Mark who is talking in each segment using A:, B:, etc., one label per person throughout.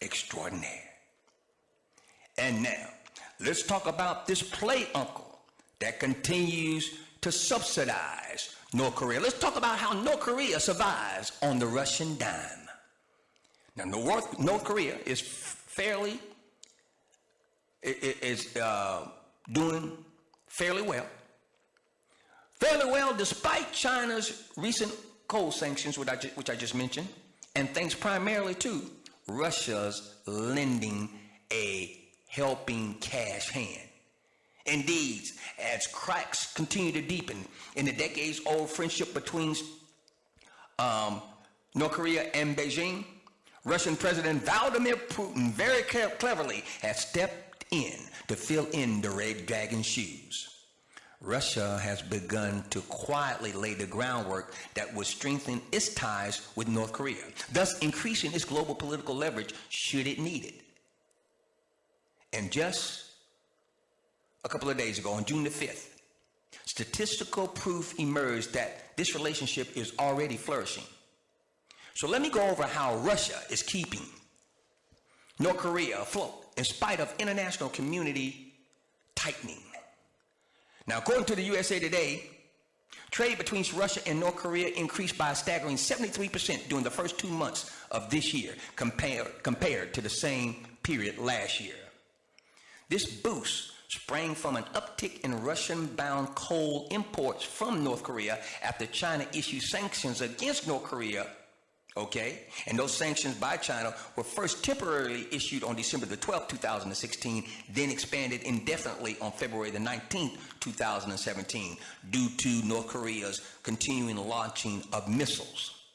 A: extraordinaire. And now, let's talk about this play uncle that continues to subsidize North Korea. Let's talk about how North Korea survives on the Russian dime. Now, North Korea is doing fairly well. Fairly well despite China's recent coal sanctions, which I just mentioned, and thanks primarily to Russia's lending a helping cash hand. Indeed, as cracks continue to deepen in the decades-old friendship between North Korea and Beijing, Russian President Vladimir Putin very cleverly has stepped in to fill in the Red Dragon's shoes. Russia has begun to quietly lay the groundwork that would strengthen its ties with North Korea, thus increasing its global political leverage should it need it. And just a couple of days ago, on June the 5th, statistical proof emerged that this relationship is already flourishing. So let me go over how Russia is keeping North Korea afloat in spite of international community tightening. Now, according to the USA Today, trade between Russia and North Korea increased by a staggering 73% during the first 2 months of this year compared to the same period last year. This boost sprang from an uptick in Russian-bound coal imports from North Korea after China issued sanctions against North Korea. Okay, and those sanctions by China were first temporarily issued on December the 12th, 2016, then expanded indefinitely on February the 19th, 2017, due to North Korea's continuing launching of missiles.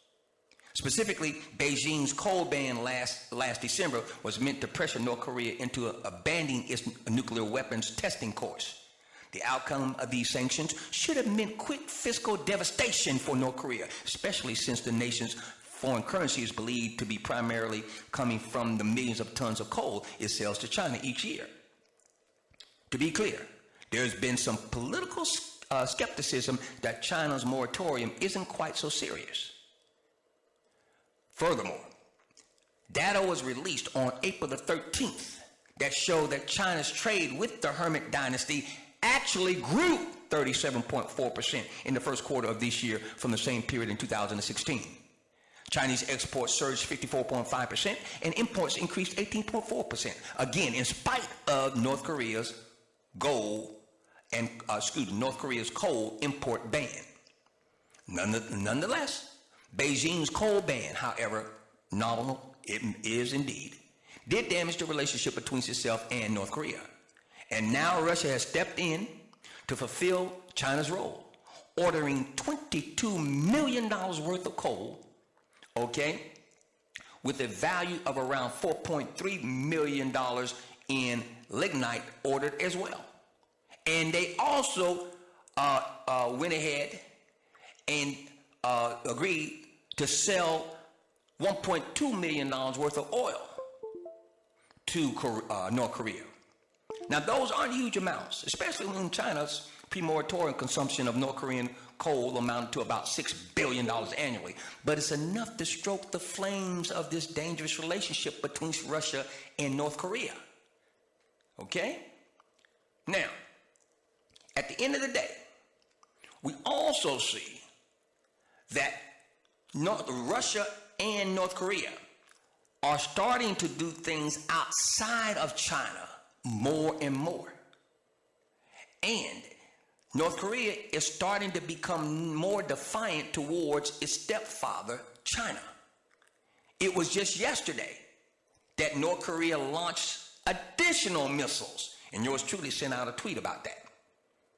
A: Specifically, Beijing's coal ban last December was meant to pressure North Korea into abandoning its nuclear weapons testing course. The outcome of these sanctions should have meant quick fiscal devastation for North Korea, especially since the nation's foreign currency is believed to be primarily coming from the millions of tons of coal it sells to China each year. To be clear, there's been some political skepticism that China's moratorium isn't quite so serious. Furthermore, data was released on April the 13th that showed that China's trade with the Hermit dynasty actually grew 37.4% in the first quarter of this year from the same period in 2016. Chinese exports surged 54.5% and imports increased 18.4%. Again, in spite of North Korea's North Korea's coal import ban. Nonetheless, Beijing's coal ban, however nominal it is indeed, did damage the relationship between itself and North Korea. And now Russia has stepped in to fulfill China's role, ordering $22 million worth of coal, okay, with a value of around $4.3 million in lignite ordered as well. And they also went ahead and agreed to sell $1.2 million worth of oil to North Korea. Now, those aren't huge amounts, especially when China's pre-moratorium consumption of North Korean coal amounted to about $6 billion annually. But it's enough to stoke the flames of this dangerous relationship between Russia and North Korea. Okay? Now, at the end of the day, we also see that Russia and North Korea are starting to do things outside of China more and more. And North Korea is starting to become more defiant towards its stepfather, China. It was just yesterday that North Korea launched additional missiles, and yours truly sent out a tweet about that.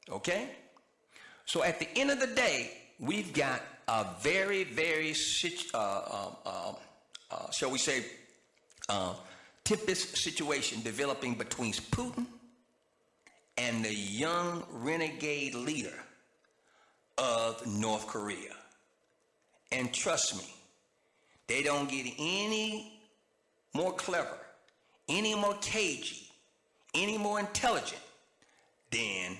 A: Okay? So at the end of the day, we've got a very, very, shall we say, tempest situation developing between Putin and the young renegade leader of North Korea. And trust me, they don't get any more clever, any more cagey, any more intelligent than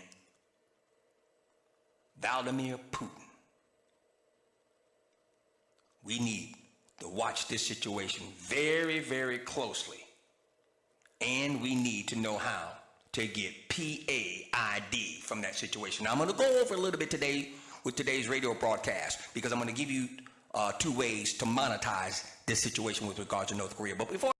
A: Vladimir Putin. We need to watch this situation very, very closely. And we need to know how to get P.A.I.D from that situation. Now, I'm going to go over a little bit today with today's radio broadcast because I'm going to give you 2 ways to monetize this situation with regards to North Korea. But before